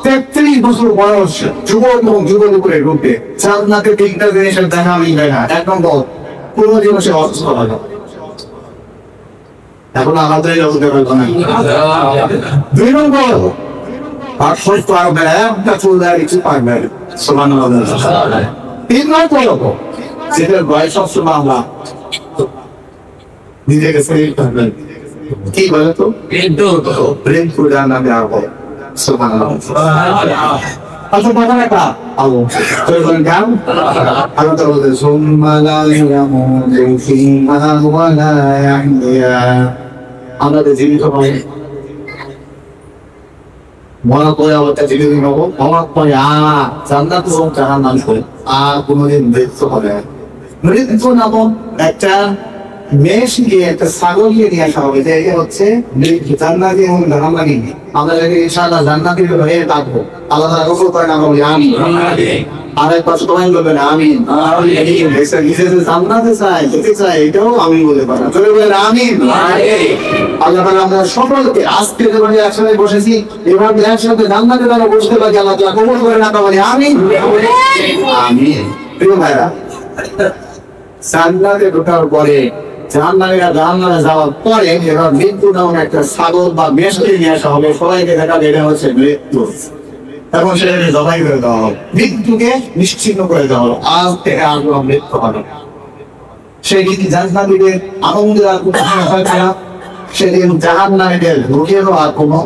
33 বছর বয়স যুবক এবং যুবতী করে রূপে জান্নাতে তিনটা জিনিসের দেখা আমি না এক নম্বর কোনো জিনিসে অসুস্থ হবে এখন আমাদের দুই নম্বর আর সুস্থ হবে একটা চুলদার কিছু পারবে সুবহানাল্লাহ তিন নম্বর যেটার বয়স সবসময় আমরা নিজেকে সেভ করবেন কি বলে তো প্রেম করে নামে আসবো সুবহানাল্লাহ আচ্ছা কথা একটা আল্লাহ তো বলেন গান আল্লাহ তাআলা বলেন সুম্মা লা ইয়ামুতু ফিহা ওয়া লা ইয়াহইয়া আমরা যে জীবিত হই মনে করে আমাদের জীবিত হব আমার পরে জান্নাত এবং জাহান্নাম কোনোদিন মৃত্যু হবে না। মৃত্যু নামক একটা মেয়েকে একটা ছাগলকে নিয়ে আসা হবে যে হচ্ছে জান্নাতি এবং জাহান্নামী। আমরা ইনশাআল্লাহ জান্নাতি হয়ে থাকবো। আল্লাহ তাআলা কবুল করেন আমরা বলি আমিন। আরেক পাশে তোমায় বলবেন আমিন। জান্নাতে চাই যেতে চাই এটাও আমি বলে পারি চলে বলেন আমিন। আল্লাহ তাআলা আমরা সকলকে আজকে যেভাবে একসাথে বসেছি এভাবে একসাথে জান্নাতে যেন বসতে পারি আল্লাহ তাআলা কবুল করেন আমরা বলি আমিন আমিন। প্রিয় ভাইরা জান্নাতে ঢোকার পরে জাহান্নামে যাওয়ার পরে এবার মৃত্যু নামক একটা ছাগল বা মেষকে নিয়ে আসা হবে সবাইকে দেখাবে এটা হচ্ছে মৃত্যু এবং সেটাকে জবাই করে দেওয়া হবে মৃত্যুকে নিশ্চিহ্ন করে দেওয়া হলো আজ থেকে আর কোনো মৃত্যু হবে না। সেই দিন জান্নাতীদের আনন্দের আর কোনো হয় না সেদিন জাহান্নামীদের ঢুকেরও আর কোনো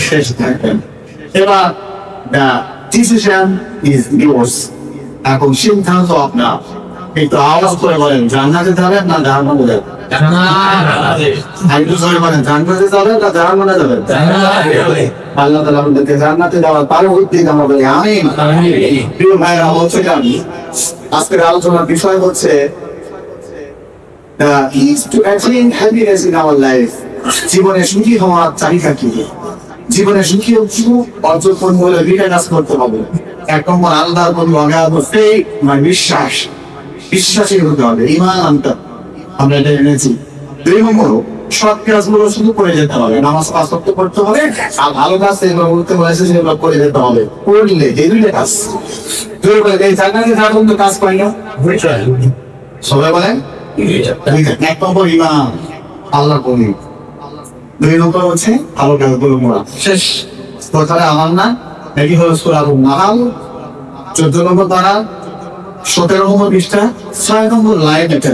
শেষ থাকবে না। এবার ডিসিশন ইজ ইয়োর্স এখন সিদ্ধান্ত আপনার একটু আওয়াজ করে বলেন জান্নাতে যাবেন না জাহান্নামে যাবেন একটু জোরে বলেন জান্নাতে যাবেন না জাহান্নামে যাবেন আল্লাহ তাআলা আমাদেরকে জান্নাতে যাওয়ার পরবর্তী আমরা বলি আমিন। প্রিয় ভাইরা বলছে আমি আজকের আলোচনার বিষয় হচ্ছে the keys to attain happiness in our life জীবনে সুখী হওয়ার চাবিকা কি জীবনে সুখী অর্জন করতে হলে দুইটা কাজ করতে হবে। এক নম্বর আল্লাহর প্রতি অগাধ ফেথ মানে বিশ্বাস বিশ্বাসী হতে হবে ঈমান আনতে আমরা এটা এনেছি। দুই নম্বর সৎ কাজগুলো শুধু করে যেতে হবে নামাজ পাঁচ ওয়াক্ত পড়তে হবে আর ভালো কাজ যেগুলো করতে বলেছে সেগুলো করে যেতে হবে করলে এই দুইটা কাজ এই জান্নাতে যাওয়ার কোনো কাজ পাই না সবাই বলেন এক নম্বর ঈমান আল্লাহর প্রতি দুই নম্বর হচ্ছে ভালো কাজগুলো করা শেষ কথাটা আমার না এটি হলো সূরা নাহাল 14 নম্বর পারা 17 নম্বর পৃষ্ঠা 6 নম্বর লাইন এটা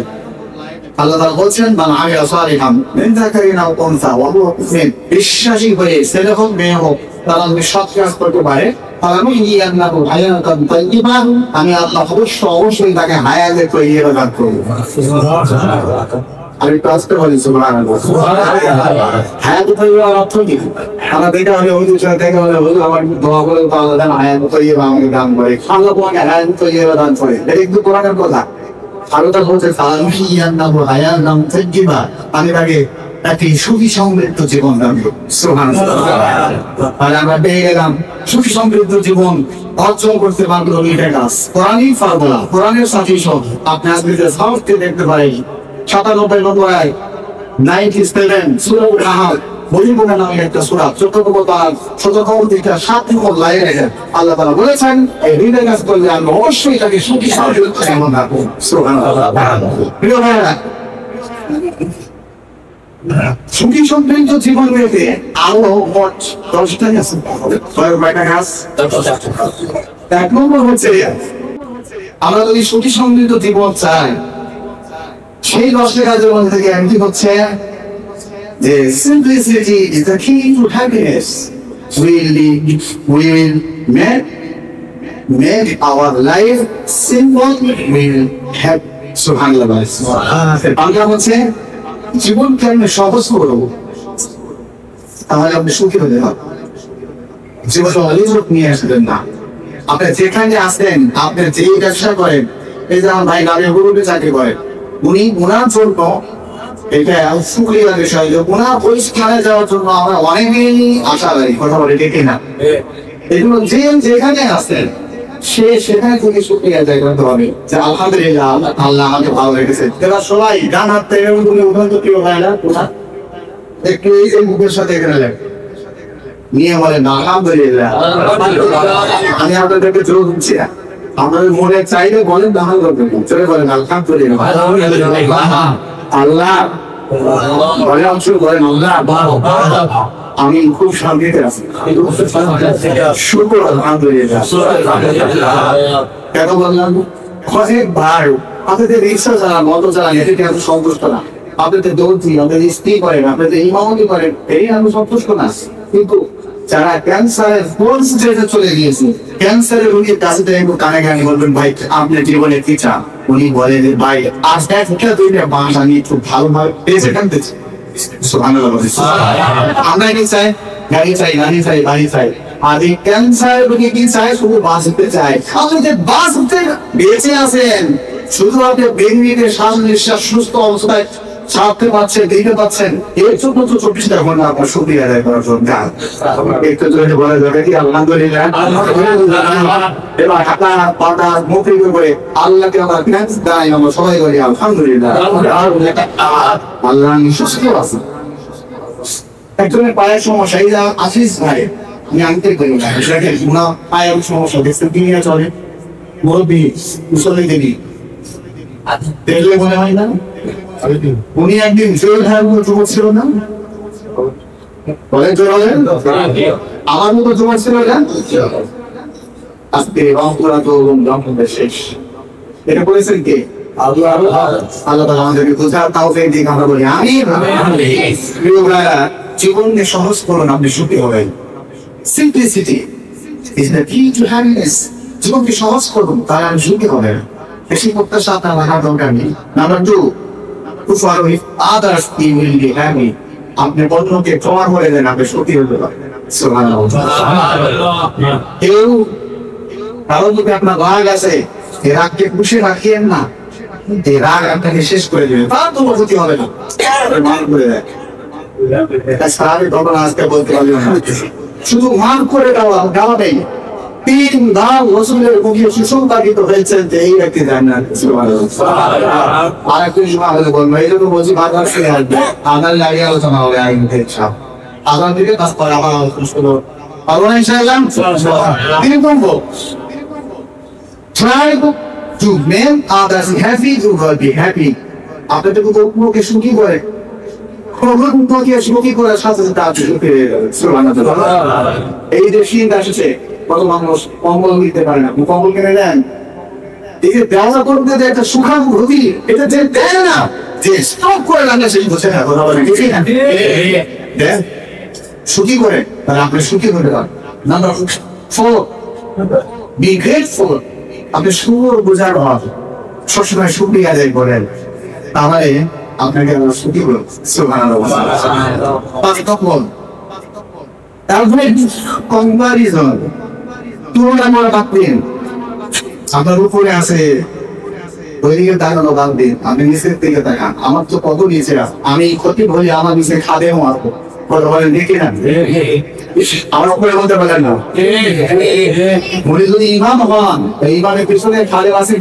আল্লাহ তাআলা বলছেন মান আমিলা সালিহান মিন যাকারিন আও উনসা ওয়া হুয়া মুমিন বিশ্বাসী হয়ে ছেলে হোক মেয়ে হোক তারা যদি সৎ কাজ করতে পারে ফালানুহইয়ান্নাহু হায়াতান তাইয়্যিবা আমি আল্লাহ অবশ্যই তাকে হায়াতে তৈয়্যিবা দান করব। আমি কাজটা বলি সুবহানাল্লাহ হায়াতে তৈয়্যিবার অর্থ কি আমরা দেখা হলে হুজুর সাথে দেখা হলে হুজুর আমার দোয়া করে আল্লাহ যেন হায়াতে তৈয়্যিবা আমাকে দান করে আল্লাহ তোমাকে হায়াতে তৈয়্যিবা দান করে এটা একটু কোরআনের কথা। আরো তার বলছে ফালানুহইয়ান্নাহু হায়াতান তাইয়্যিবা আমি তাকে একটি সুখী সমৃদ্ধ জীবন দান করব সুবহানাল্লাহ। আর আমরা পেয়ে গেলাম সুখী সমৃদ্ধ জীবন অর্জন করতে পারবো দুইটা কাজ কোরআনই ফর্মুলা কোরআনের সাথে সব আপনি আজকে যে সাউথকে দেখতে পারেন 97 নম্বর আয়াত 97 সূরা আল-নাহাল বলিবুনা নামে একটা সূরা 14 নম্বর পারা 17 নম্বর থেকে 7 নম্বর লাইনে আল্লাহ তাআলা বলেছেন এই দুইটা কাজ করলে আমি অবশ্যই তাকে সুখী সমৃদ্ধ জীবন দান করব সুবহানাল্লাহ। প্রিয় ভাইরা সুখী সমৃদ্ধ জীবন পেতে আরো মোট 10টা কাজ কয়টা কাজ এক নম্বর হচ্ছে আমরা যদি সুখী সমৃদ্ধ জীবন চাই সেই 10টা কাজের মধ্যে থেকে একটি হচ্ছে যে simplicity is the key to happiness. We will make our life simple. We'll have subhanallah. আমরা হচ্ছে জীবনকে আমি সহজ করব তাহলে আপনি সুখী হতে হবে। জীবনে অভিযোগ নিয়ে আসবেন না। আপনি যেখানে আসেন আপনি যেই ব্যবসা করেন এই যে আমার ভাই গাড়ি গরুতে চাকরি করেন উনি ওনার জন্য এটা শুক্রিয়া বিষয় যে ওনার ওই স্থানে যাওয়ার জন্য আমরা অনেকেই আশা করি কথা বলে দেখি না এগুলো যে যেখানে আসেন সে সেখানে থেকে শুক্রিয়া আদায় করতে হবে যে আলহামদুলিল্লাহ আল্লাহ আমাকে ভালো রেখেছে। এবার সবাই গান হাত থেকে উদাহরণ তো কেউ হয় না একটু এই মুখের সাথে এখানে লাগে নিয়ে বলেন আলহামদুলিল্লাহ আমি আপনাদেরকে জোর দিচ্ছি না আপনাদের মনে চাইলে বলেন দাহাল করবেন চলে বলেন আলহামদুলিল্লাহ আল্লাহ বলে অংশ করেন আল্লাহ আমি খুব শান্তিতে আছি শুকর আলহামদুলিল্লাহ। কেন বললাম অনেকবার আপনাদের রিক্সা চালান অটো চালান এটাকে আমি সন্তুষ্ট না আপনাদের দৌড়ি আপনাদের স্ত্রী করেন আপনাদের ইমামতি করেন এই আমি সন্তুষ্ট না কিন্তু যারা ক্যান্সারের কোন স্টেজে চলে গিয়েছে, ক্যান্সারের রোগীর কাছে একটু কানে কানে বলবেন, ভাই আপনি জীবনে কি চান? উনি বলেন ভাই আজ একটা দুইটা মাস আমি একটু ভালোভাবে বেঁচে থাকতে চাই। আমরা কি চাই? গাড়ি চাই, গাড়ি চাই, বাড়ি চাই। আর এই ক্যান্সার রোগী কি চায়? শুধু বাঁচতে চায়। আপনি যে বাঁচতে বেঁচে আছেন, শুধু আপনি বেরিয়ে শ্বাস নিঃশ্বাস সুস্থ অবস্থায় ছাড়তে পারছেন, দিতে পারছেন, এর জন্য তো 24টা ঘন্টা আপনার শুকরিয়া আদায় করার জন্য একটু জোরে বলা যাবে কি আলহামদুলিল্লাহ। এবার আপনার পাটা মুখে করে আল্লাহকে আমরা থ্যাঙ্কস দেই, আমরা সবাই বলি আলহামদুলিল্লাহ। আল্লাহ সুস্থ আছে। একজনের পায়ের সমস্যা, এই আসিস ভাই আমি আনতে করি না, সেটা পায়ের সমস্যা দেখতে কি নিয়ে চলে মুরব্বী মুসল্লি দেবী দেখলে মনে হয় না উনি একদিন জোর ধারণ যুবক ছিল না? বলেন জোর হলেন? আমার মতো যুবক ছিল না? আজকে রংপুরা তো রংপুরের শেষ। এটা বলেছেন কে? আল্লাহ। আল্লাহ তাআলা আমাদেরকে বোঝার তাওফিক দিক আমরা বলি আমিন। প্রিয় ভাইরা, জীবনকে সহজ করুন, আপনি সুখী হবেন। সিম্পলিসিটি ইজ দ্য কি টু হ্যাপিনেস। জীবনকে সহজ করুন, তাহলে আপনি সুখী হবেন। বেশি প্রত্যাশা আপনার রাখার দরকার নেই। Number 2, to follow if others he will be happy. আপনি অন্যকে ক্ষমা করে দেন, আপনি সুখী হতে পারবেন। সুবহানাল্লাহ। কেউ কারো যদি আপনার রাগ আছে, এই রাগকে খুশি রাখিয়েন না, এই রাগ আপনাকে শেষ করে দেবে, তার তো ক্ষতি হবে না, মান করে দেয়। এটা সারাদিন তখন আজকে বলতে পারবে না, শুধু মান করে দেওয়া নেই। 3 ধাপ রসুলের মুখে সুসংবাদিত হয়েছে যে এই ব্যক্তি জান্নাত। আর একটু আমাদের বলবো, এই জন্য বলছি বারবার শুনে আসবে, আগার লাগিয়ে আলোচনা হবে আগে সব আগাম দিকে কাজ করে আমার শুধু পারবো না ইনশাআল্লাহ। 3 নম্বর, try to make others happy, you will be happy. আপনি যদি লোককে সুখী করে, লোককে সুখী করার সাথে সাথে আপনি সুখী হয়ে যাবেন। সুবহানাল্লাহ। এই যে শীত আসছে, কত মানুষ কম্বল নিতে পারে না, কম্বল কিনে দেন। এই যে ব্যবসা করতে যে একটা সুখানুভূতি, এটা যে দেয় না, যে স্টক করে রাখে সেই বুঝে না, কথা বলে ঠিক না? দেন সুখী করে, তাহলে আপনি সুখী হতে পারেন। Number 4, be grateful. আপনি সুর বোঝার ভাব সবসময় শুকরিয়া আদায় করেন, তাহলে আপনাকে সুখী হলো। সুবহানাল্লাহ। 5 নম্বর, কম্পারিজন, তুলনা করা বাদ দিন। আপনার উপরে আছে, ওইদিকে তাকানো বাদ দিন, আপনি নিচের দিকে তাকান। আমার তো কত নিচে আছে, আমি ক্ষতি বলি আমার নিচে খাদে মারবো, কথা বলেন দেখি না? আমার উপরে বলতে পারেন না, উনি যদি ইমাম হন, ইমামের পিছনে খাদে আছে,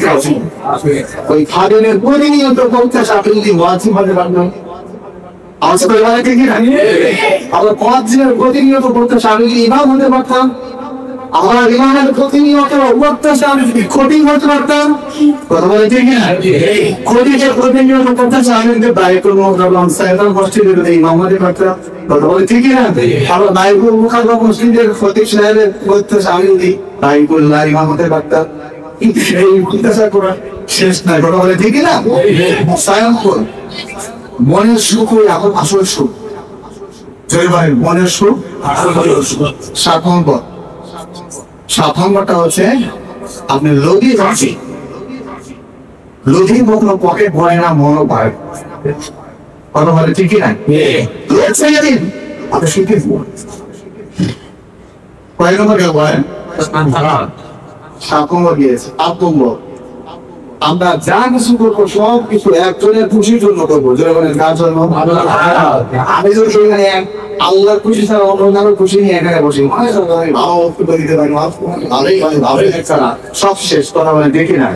ওই খাদেনের প্রতিনিয়ত প্রত্যাশা আপনি যদি ওয়াজিব হতে পারবেন। আমার সাথে আবার 5 দিনের প্রতিনিয়ত প্রত্যাশা আমি যদি ইমাম হতে পারতাম, আমার ইমামের প্রতিনিয়ত প্রত্যাশা আমি যদি ক্ষতি করতে পারতাম, কথা বলে ঠিক না? ক্ষতিকে প্রতিনিয়ত প্রত্যাশা আমি যদি বাইকুল মুকাররম সাইদাল মসজিদে ইমাম হতে পারতাম, কথা বলে ঠিক না? আবার বাইকুল মুকাররম মসজিদের খতিব সাহেবের প্রত্যাশা আমি যদি বাইকুল্লাহ ইমাম হতে পারতাম, এই প্রত্যাশা করা শেষ নাই, কথা বলে ঠিক না? সায়ামপুর মনের সুখ হয়ে এখন আসল সুখ, মনের সুখ আসল সুখ। 7 নম্বরটা হচ্ছে আপনি লোভী ভাবছি, লোভী মতো পকেট ভরে না, মনও পায়, কথা বলে ঠিকই না? আপনি সুখী কয়েক নম্বর কেউ বলেন? 7 নম্বর গিয়েছে। 8 নম্বর, আমরা যা কিছু করবো সব কিছু একজনের খুশির জন্য করবো, কার জন্য? আমি যদি সেখানে আল্লাহর খুশি ছাড়া অন্য খুশি নিয়ে এখানে বসি, সব শেষ, কথা বলে দেখি না?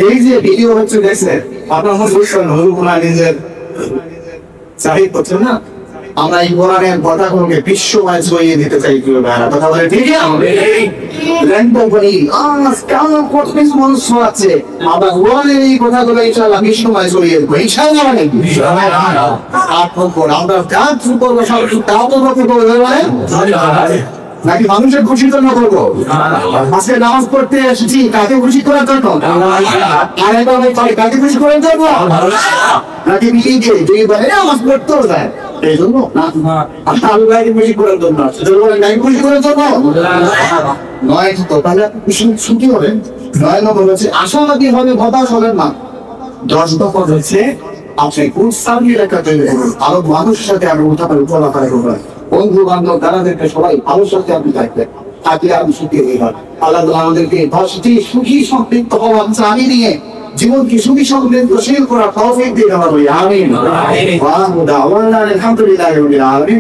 এই যে ভিডিও হচ্ছে দেখছেন, আপনার মনে বুঝছেন হরুগুলা নিজের চাহিদ করছেন না? আমরা এই কোরআনের কথাগুলোকে বিশ্বময় ছড়িয়ে দিতে চাই, কথা বলে ঠিক আছে? মানুষ শোনাচ্ছে, আমরা কোরআনের এই কথাগুলো ইনশাআল্লাহ বিশ্বময় ছড়িয়ে দেবো, ইনশাআল্লাহ। আমরা যা কিছু করবো সব তাও তো নাকি মানুষের খুশির জন্য করবো? আজকে নামাজ পড়তে এসেছি কাকে খুশি করার জন্য? কাকে খুশি করার জন্য? নাকি মিলিয়ে দিয়ে নামাজ পড়তেও যায় এই জন্য না আমি গাড়ি খুশি করার জন্য গাড়ি খুশি করার জন্য নয় তো তাহলে আপনি ছুটি হবে 9 নম্বর হচ্ছে আশাবাদী হবে হতাশ হবেন না 10 নম্বর হচ্ছে আপনি উৎসাহী রেখাতে আরো মানুষের সাথে আপনি চলাফেরা করবেন বন্ধু বান্ধব তাদেরকে সবাই ভালোর সাথে আপনি থাকবেন তাকে আপনি সুখী হয়ে যান আল্লাহ আমাদেরকে 10টি সুখী সমৃদ্ধ হওয়ার চাবি নিয়ে জীবনকে সুখী সমৃদ্ধশীল করা তৌফিক দিন আমার আমিন ওয়া আলহামদুলিল্লাহি রাব্বিল আলামিন